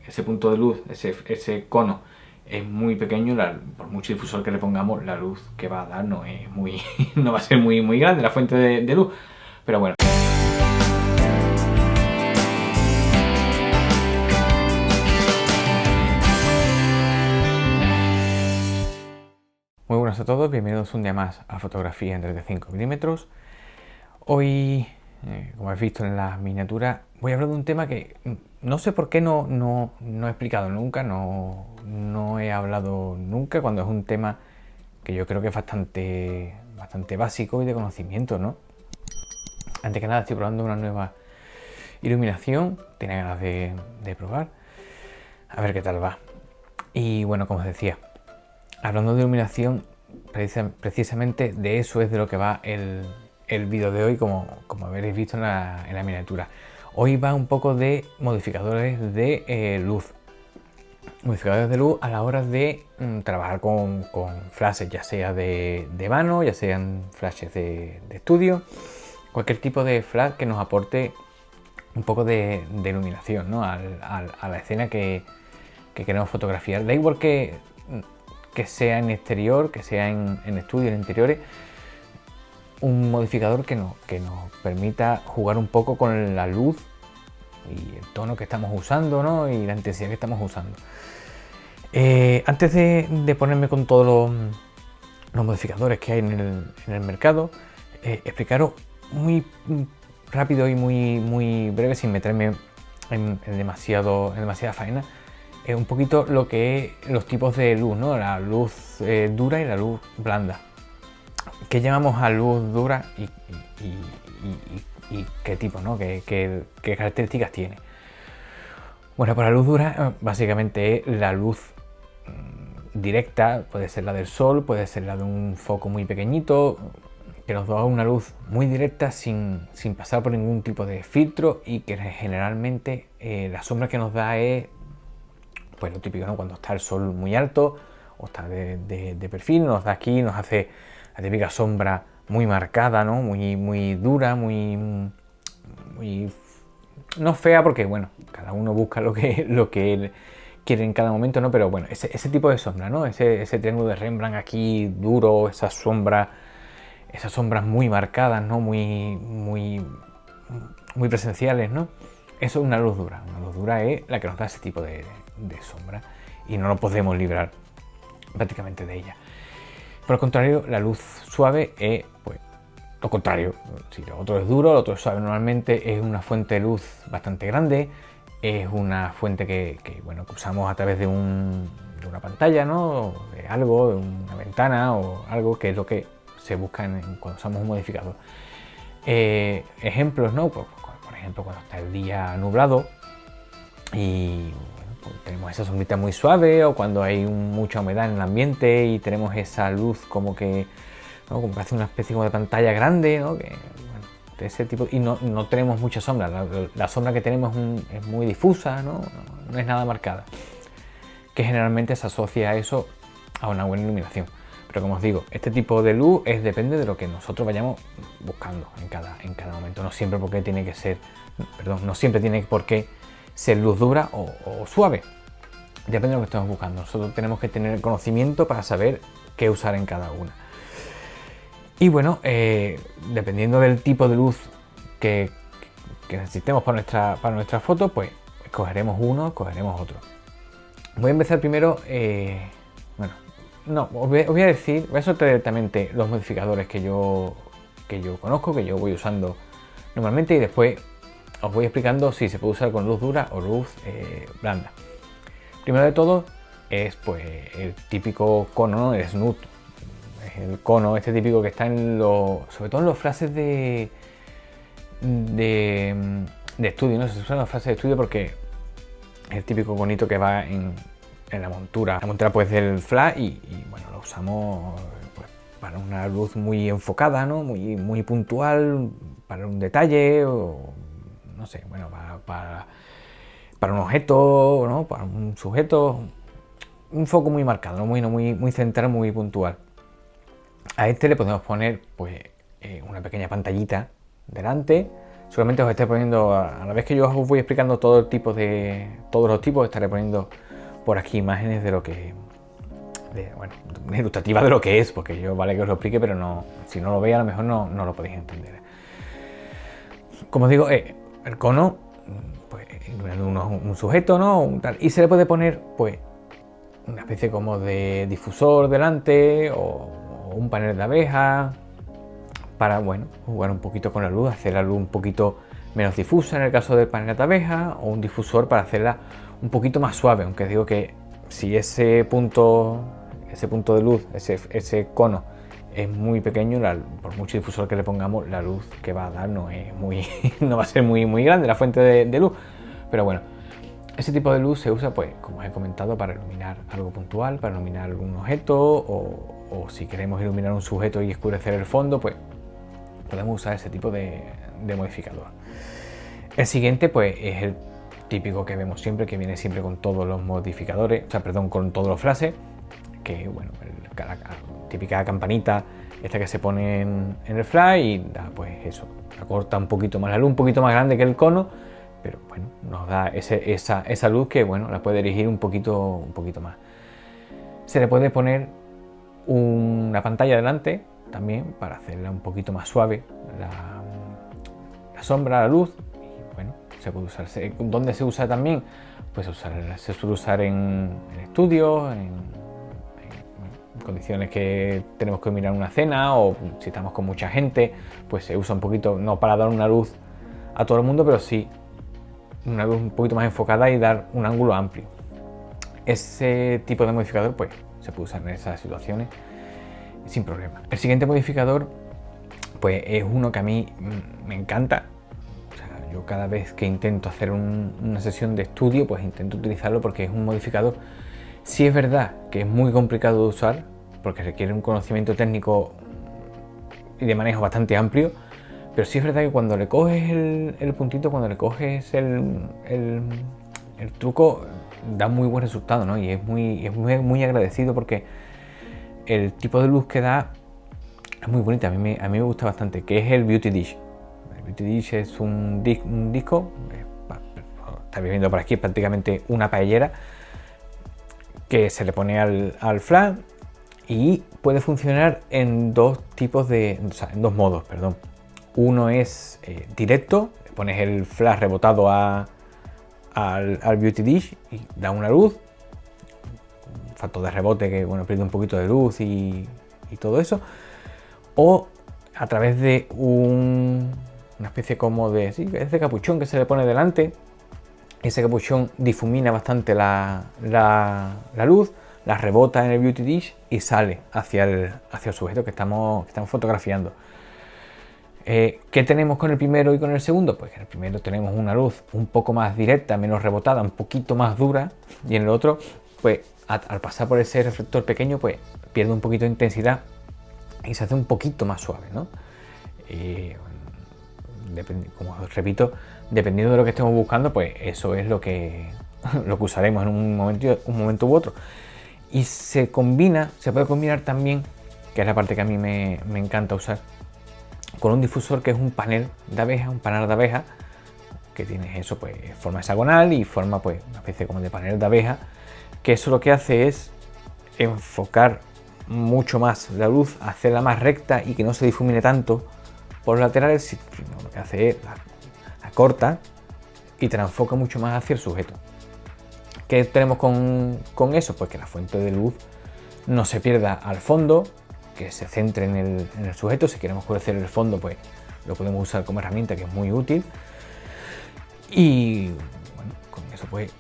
ese punto de luz, ese cono es muy pequeño, por mucho difusor que le pongamos, la luz que va a dar no es muy, no va a ser muy grande la fuente de luz, pero bueno. Muy buenas a todos, bienvenidos un día más a Fotografía en 35 milímetros. Hoy, como habéis visto en la miniatura, voy a hablar de un tema que no sé por qué no he explicado nunca, no he hablado nunca, cuando es un tema que yo creo que es bastante básico y de conocimiento, ¿no? Antes que nada estoy probando una nueva iluminación, tenía ganas de probar, a ver qué tal va. Y bueno, como os decía, hablando de iluminación, precisamente de eso es de lo que va el vídeo de hoy, como habréis visto en la miniatura. Hoy va un poco de modificadores de luz. Modificadores de luz a la hora de trabajar con flashes, ya sea de mano, ya sean flashes de estudio, cualquier tipo de flash que nos aporte un poco de iluminación, ¿no? a la escena que queremos fotografiar. Da igual que sea en exterior, que sea en estudio, en interiores, un modificador que nos permita jugar un poco con la luz y el tono que estamos usando, ¿no? Y la intensidad que estamos usando. Antes de ponerme con todos los modificadores que hay en el mercado, explicaros muy rápido y muy breve, sin meterme en demasiada faena, un poquito lo que es los tipos de luz, ¿no? La luz dura y la luz blanda. ¿Qué llamamos a luz dura y qué tipo, ¿no? ¿Qué características tiene? Bueno, pues la luz dura básicamente es la luz directa, puede ser la del sol, puede ser la de un foco muy pequeñito, que nos da una luz muy directa sin pasar por ningún tipo de filtro, y que generalmente la sombra que nos da es pues lo típico, ¿no? Cuando está el sol muy alto o está de perfil, nos da aquí, nos hace la típica sombra muy marcada, ¿no? Muy dura, muy no fea, porque bueno, cada uno busca lo que él quiere en cada momento, ¿no? Pero bueno, ese tipo de sombra, ¿no? Ese triángulo de Rembrandt aquí duro, esas sombras muy marcadas, ¿no? Muy presenciales, ¿no? Eso es una luz dura. Una luz dura es la que nos da ese tipo de sombra, y no nos podemos librar prácticamente de ella. Por el contrario, la luz suave es pues lo contrario. Si lo otro es duro, lo otro es suave. Normalmente es una fuente de luz bastante grande, es una fuente que usamos a través de una pantalla, ¿no? De algo, de una ventana o algo, que es lo que se busca cuando usamos un modificador. Ejemplos, ¿no? Por ejemplo, cuando está el día nublado y pues tenemos esa sombrita muy suave, o cuando hay mucha humedad en el ambiente y tenemos esa luz como que, ¿no? Como que hace una especie de pantalla grande, ¿no? Que, bueno, de ese tipo, y no tenemos mucha sombra. La sombra que tenemos es muy difusa, ¿no? No es nada marcada, que generalmente se asocia a eso, a una buena iluminación. Pero como os digo, este tipo de luz depende de lo que nosotros vayamos buscando en cada momento. No siempre tiene por qué ser luz dura o suave. Depende de lo que estemos buscando. Nosotros tenemos que tener conocimiento para saber qué usar en cada una. Y bueno, dependiendo del tipo de luz que necesitemos para nuestra foto, pues escogeremos uno, escogeremos otro. Voy a empezar primero, os voy a soltar directamente los modificadores que yo conozco, que yo voy usando normalmente, y después os voy explicando si se puede usar con luz dura o luz blanda. Primero de todo es pues el típico cono, ¿no? El snoot. Es el cono este típico que está sobre todo en los flashes de estudio, ¿no? Se usan los flashes de estudio porque es el típico conito que va en la montura. La montura pues del flash y bueno, lo usamos pues para una luz muy enfocada, ¿no? Muy puntual, para un detalle, o no sé, bueno, para un objeto, ¿no? Para un sujeto, un foco muy marcado, ¿no? Muy central, muy puntual. A este le podemos poner pues una pequeña pantallita delante, Seguramente os esté poniendo, a la vez que yo os voy explicando todos los tipos, estaré poniendo por aquí imágenes de lo que, ilustrativas de lo que es, porque yo vale que os lo explique, pero no, si no lo veis a lo mejor no lo podéis entender. Como os digo, el cono, pues un sujeto, ¿no? Y se le puede poner, pues, una especie como de difusor delante o un panel de abeja para, bueno, jugar un poquito con la luz, hacer la luz un poquito menos difusa en el caso del panel de abeja, o un difusor para hacerla un poquito más suave, aunque digo que si ese punto de luz, ese cono es muy pequeño, por mucho difusor que le pongamos, la luz que va a dar no va a ser muy grande la fuente de luz, pero bueno, ese tipo de luz se usa, pues, como os he comentado, para iluminar algo puntual, para iluminar algún objeto, o si queremos iluminar un sujeto y oscurecer el fondo, pues podemos usar ese tipo de modificador. El siguiente, pues, es el típico que vemos siempre, que viene siempre con todos los modificadores, con todos los flashes, que, bueno, la típica campanita esta que se pone en el flash y da, pues eso, acorta un poquito más la luz, un poquito más grande que el cono, pero bueno, nos da esa luz que, bueno, la puede dirigir un poquito más. Se le puede poner una pantalla delante también para hacerla un poquito más suave la sombra, la luz, y bueno, se puede usar. ¿Dónde se usa también? Pues se suele usar en estudios, en condiciones que tenemos que mirar una cena, o si estamos con mucha gente, pues se usa un poquito, no para dar una luz a todo el mundo, pero sí una luz un poquito más enfocada y dar un ángulo amplio. Ese tipo de modificador, pues, se puede usar en esas situaciones sin problema. El siguiente modificador, pues, es uno que a mí me encanta. O sea, yo cada vez que intento hacer una sesión de estudio, pues intento utilizarlo porque es un modificador. Sí es verdad que es muy complicado de usar porque requiere un conocimiento técnico y de manejo bastante amplio, pero sí es verdad que cuando le coges el puntito, cuando le coges el truco, da muy buen resultado, ¿no? Y es muy agradecido porque el tipo de luz que da es muy bonita. A mí me gusta bastante, que es el Beauty Dish. El Beauty Dish es un disco, estáis viendo por aquí, es prácticamente una paellera que se le pone al flash y puede funcionar en dos modos, perdón. Uno es directo, le pones el flash rebotado al Beauty Dish y da una luz, un factor de rebote que, bueno, pierde un poquito de luz y todo eso, o a través de una especie como de capuchón que se le pone delante. Ese capuchón difumina bastante la luz, la rebota en el Beauty Dish y sale hacia el sujeto que estamos fotografiando. ¿Qué tenemos con el primero y con el segundo? Pues en el primero tenemos una luz un poco más directa, menos rebotada, un poquito más dura, y en el otro, pues al pasar por ese reflector pequeño, pues pierde un poquito de intensidad y se hace un poquito más suave, ¿no? Como os repito, dependiendo de lo que estemos buscando, pues eso es lo que usaremos en un momento u otro. Y se puede combinar también, que es la parte que a mí me encanta usar, con un difusor que es un panel de abeja, que tiene eso, pues, forma hexagonal y forma, pues, una especie como de panel de abeja, que eso lo que hace es enfocar mucho más la luz, hacerla más recta y que no se difumine tanto por los laterales, sino lo que hace es la corta y te la enfoca mucho más hacia el sujeto. ¿Qué tenemos con eso? Pues que la fuente de luz no se pierda al fondo, que se centre en el sujeto. Si queremos oscurecer el fondo, pues lo podemos usar como herramienta, que es muy útil. Y bueno, con eso pues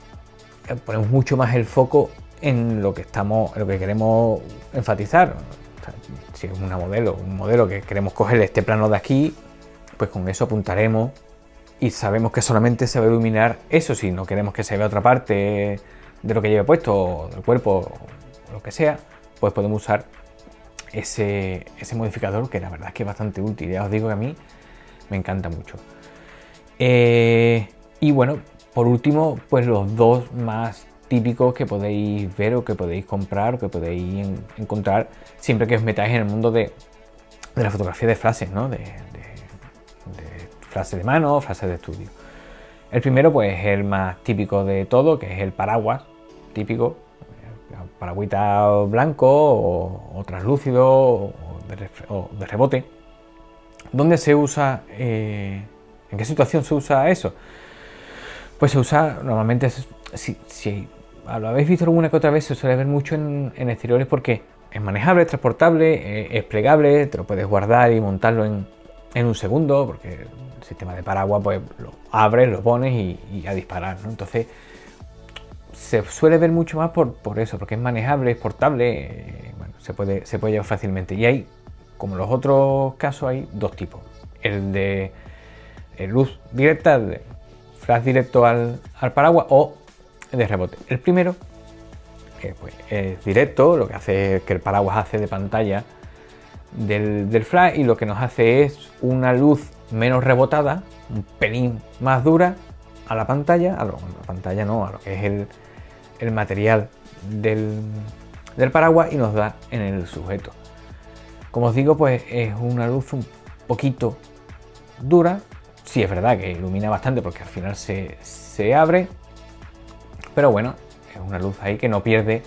ponemos mucho más el foco en lo que queremos enfatizar. O sea, si es un modelo que queremos coger este plano de aquí, pues con eso apuntaremos y sabemos que solamente se va a iluminar eso. Si no queremos que se vea otra parte de lo que lleve puesto, del cuerpo o lo que sea, pues podemos usar ese modificador, que la verdad es que es bastante útil. Ya os digo que a mí me encanta mucho. Y bueno, por último, pues los dos más típicos que podéis ver o que podéis comprar o que podéis encontrar siempre que os metáis en el mundo de la fotografía de flashes, ¿no? De frase de mano o frase de estudio. El primero pues es el más típico de todo, que es el paraguas típico, paragüita blanco o translúcido o de rebote. ¿Dónde se usa? ¿En qué situación se usa eso? Pues se usa normalmente, si lo habéis visto alguna que otra vez, se suele ver mucho en exteriores porque es manejable, es transportable, es plegable, te lo puedes guardar y montarlo en un segundo, porque el sistema de paraguas pues lo abres, lo pones y a disparar, ¿no? Entonces se suele ver mucho más por eso, porque es manejable, es portable, bueno, se puede llevar fácilmente. Y hay, como los otros casos, hay dos tipos. El de luz directa, de flash directo al paraguas, o de rebote. El primero pues, es directo, lo que hace es que el paraguas hace de pantalla del flash y lo que nos hace es una luz menos rebotada, un pelín más dura a la pantalla, a lo que es el material del paraguas y nos da en el sujeto. Como os digo, pues es una luz un poquito dura. Sí, es verdad que ilumina bastante porque al final se abre, pero bueno, es una luz ahí que no pierde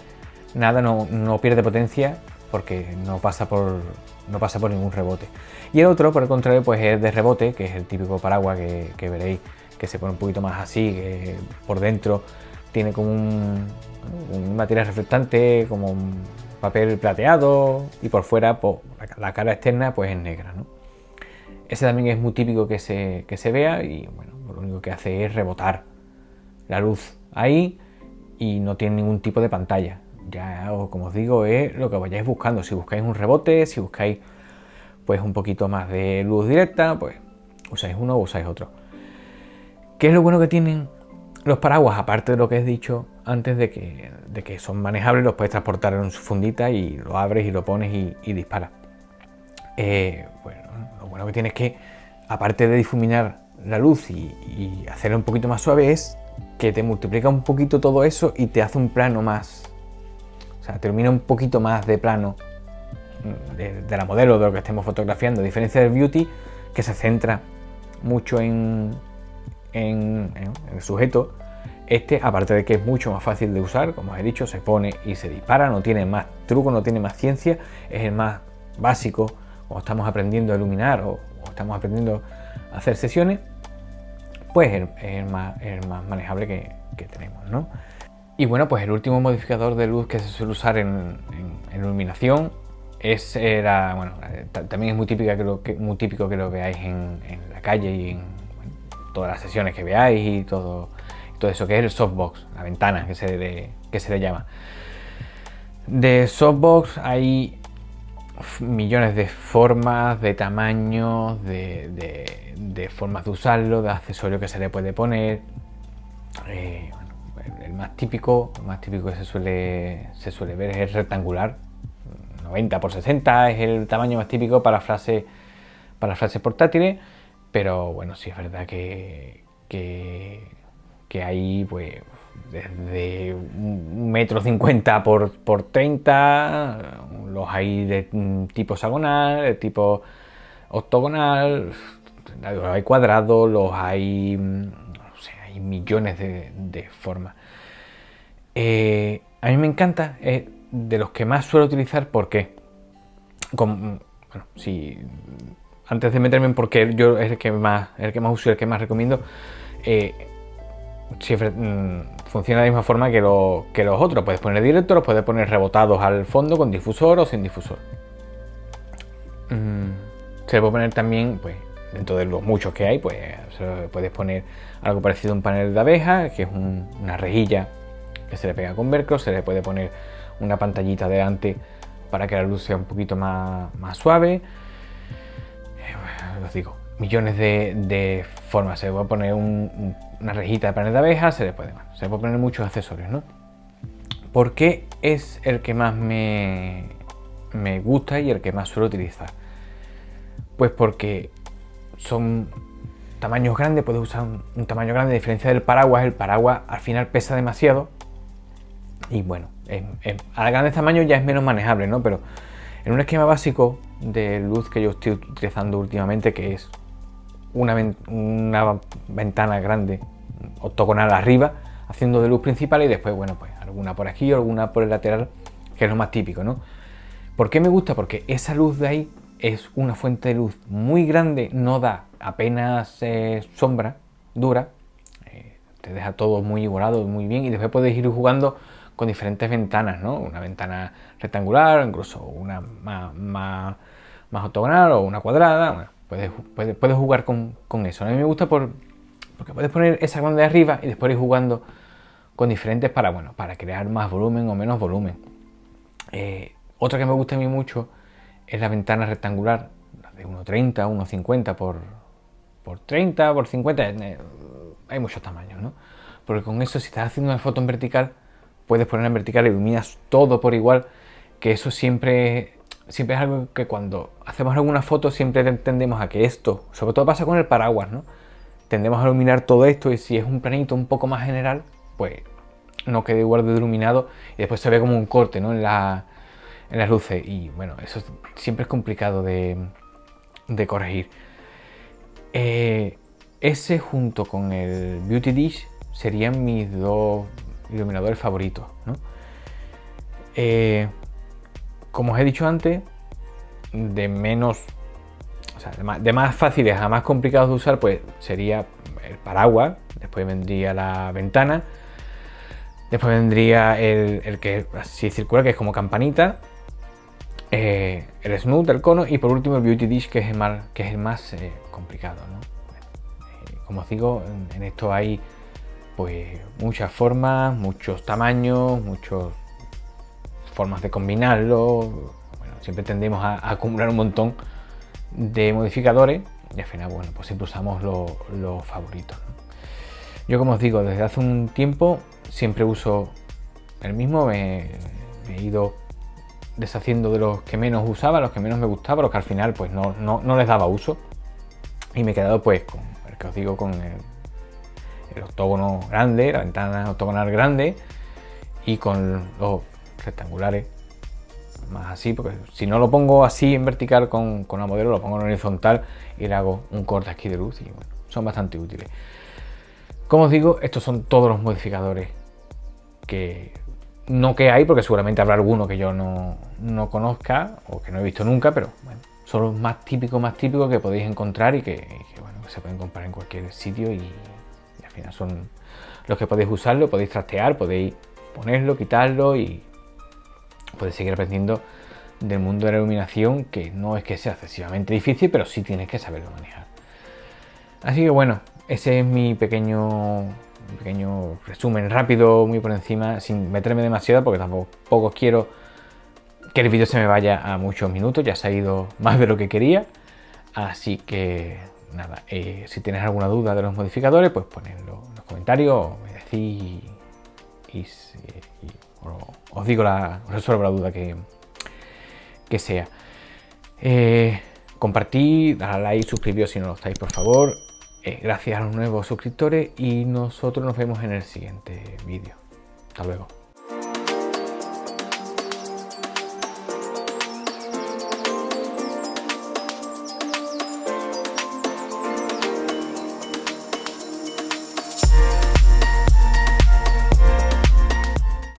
nada, no pierde potencia porque no pasa por ningún rebote. Y el otro, por el contrario, pues es de rebote, que es el típico paraguas que veréis que se pone un poquito más así, que por dentro tiene como un material reflectante, como un papel plateado, y por fuera pues, la cara externa pues es negra, ¿no? Ese también es muy típico que se vea y bueno, lo único que hace es rebotar la luz ahí y no tiene ningún tipo de pantalla. Ya, como os digo, es lo que vayáis buscando. Si buscáis un rebote, si buscáis pues un poquito más de luz directa, pues usáis uno o usáis otro. ¿Qué es lo bueno que tienen los paraguas? Aparte de lo que he dicho antes de que son manejables, los puedes transportar en su fundita y lo abres y lo pones y disparas. Bueno, lo bueno que tiene es que, aparte de difuminar la luz y hacerla un poquito más suave, es que te multiplica un poquito todo eso y te hace un plano más, o sea, te ilumina un poquito más de plano de la modelo, de lo que estemos fotografiando, a diferencia del beauty, que se centra mucho en el sujeto. Este, aparte de que es mucho más fácil de usar, como os he dicho, se pone y se dispara, no tiene más truco, no tiene más ciencia, es el más básico cuando estamos aprendiendo a iluminar o estamos aprendiendo a hacer sesiones, pues es el más manejable que tenemos, ¿no? Y bueno, pues el último modificador de luz que se suele usar en iluminación también es muy típico que lo veáis en la calle y en todas las sesiones que veáis y todo eso, que es el softbox, la ventana que se le llama. De softbox hay millones de formas, de tamaños, de formas de usarlo, de accesorios que se le puede poner. El más típico que se suele ver es el rectangular, 90 por 60 es el tamaño más típico para flashes portátiles, pero bueno, sí es verdad que hay pues desde 1,50 m por 30, los hay de tipo hexagonal, de tipo octogonal, los hay cuadrados, los hay, o sea, hay millones de formas. A mí me encanta, es de los que más suelo utilizar. ¿Por qué? Antes de meterme en por qué yo es el que más uso y el que más recomiendo, funciona de la misma forma que los otros. Puedes poner directo, los puedes poner rebotados al fondo con difusor o sin difusor. Se le puede poner también, pues dentro de los muchos que hay, pues puedes poner algo parecido a un panel de abeja, que es una rejilla que se le pega con velcro. Se le puede poner una pantallita delante para que la luz sea un poquito más suave. Os digo, millones de formas. Se le puede poner una rejita de panel de abeja, se le puede poner muchos accesorios, ¿no? ¿Por qué es el que más me gusta y el que más suelo utilizar? Pues porque son tamaños grandes, puedes usar un tamaño grande, a diferencia del paraguas. El paraguas al final pesa demasiado y bueno, a grandes tamaños ya es menos manejable, ¿no? Pero en un esquema básico de luz que yo estoy utilizando últimamente, que es una ventana grande octogonal arriba, haciendo de luz principal, y después, bueno, pues alguna por aquí o alguna por el lateral, que es lo más típico, ¿no? ¿Por qué me gusta? Porque esa luz de ahí es una fuente de luz muy grande, no da apenas sombra dura, te deja todo muy igualado, muy bien, y después puedes ir jugando con diferentes ventanas, ¿no? Una ventana rectangular, incluso una más octogonal o una cuadrada. Bueno, puedes jugar con eso. A mí me gusta porque puedes poner esa grande de arriba y después ir jugando con diferentes para crear más volumen o menos volumen. Otra que me gusta a mí mucho es la ventana rectangular, de 1,30, 1,50 por 30, por 50, hay muchos tamaños, ¿no? Porque con eso, si estás haciendo una foto en vertical, puedes poner en vertical y iluminas todo por igual, que eso siempre es algo que cuando hacemos alguna foto siempre tendemos a que esto, sobre todo pasa con el paraguas, ¿no? Tendemos a iluminar todo esto, y si es un planito un poco más general, pues no quede igual de iluminado y después se ve como un corte, ¿no? en las luces, y bueno, eso siempre es complicado de corregir. Ese junto con el Beauty Dish serían mis dos iluminadores favoritos, ¿no? Como os he dicho antes, de más fáciles a más complicados de usar, pues sería el paraguas, después vendría la ventana, después vendría el que así circula, que es como campanita, el snoot, el cono, y por último el Beauty Dish, que es el más complicado, ¿no? Como os digo, en esto hay pues muchas formas, muchos tamaños, muchas formas de combinarlo. Bueno, siempre tendemos a acumular un montón de modificadores y al final, bueno, pues siempre usamos los favoritos, ¿no? Yo, como os digo, desde hace un tiempo siempre uso el mismo. Me he ido deshaciendo de los que menos usaba, los que menos me gustaban, los que al final pues no les daba uso, y me he quedado pues con el que os digo, con el octógono grande, la ventana octogonal grande, y con los rectangulares más así, porque si no lo pongo así en vertical con la modelo, lo pongo en horizontal y le hago un corte aquí de luz, y bueno, son bastante útiles. Como os digo, estos son todos los modificadores que hay, porque seguramente habrá alguno que yo no conozca o que no he visto nunca, pero bueno, son los más típicos que podéis encontrar y que bueno, que se pueden comprar en cualquier sitio, y al final son los que podéis usarlo, podéis trastear, podéis ponerlo, quitarlo, y podéis seguir aprendiendo del mundo de la iluminación, que no es que sea excesivamente difícil, pero sí tienes que saberlo manejar. Así que bueno, ese es mi pequeño resumen rápido, muy por encima, sin meterme demasiado, porque tampoco quiero que el vídeo se me vaya a muchos minutos. Ya se ha ido más de lo que quería, así que nada, si tienes alguna duda de los modificadores, pues ponedlo en los comentarios, me decís y os digo os resuelvo la duda que sea. Compartid, dale a like, suscribíos si no lo estáis, por favor. Gracias a los nuevos suscriptores, y nosotros nos vemos en el siguiente vídeo. Hasta luego.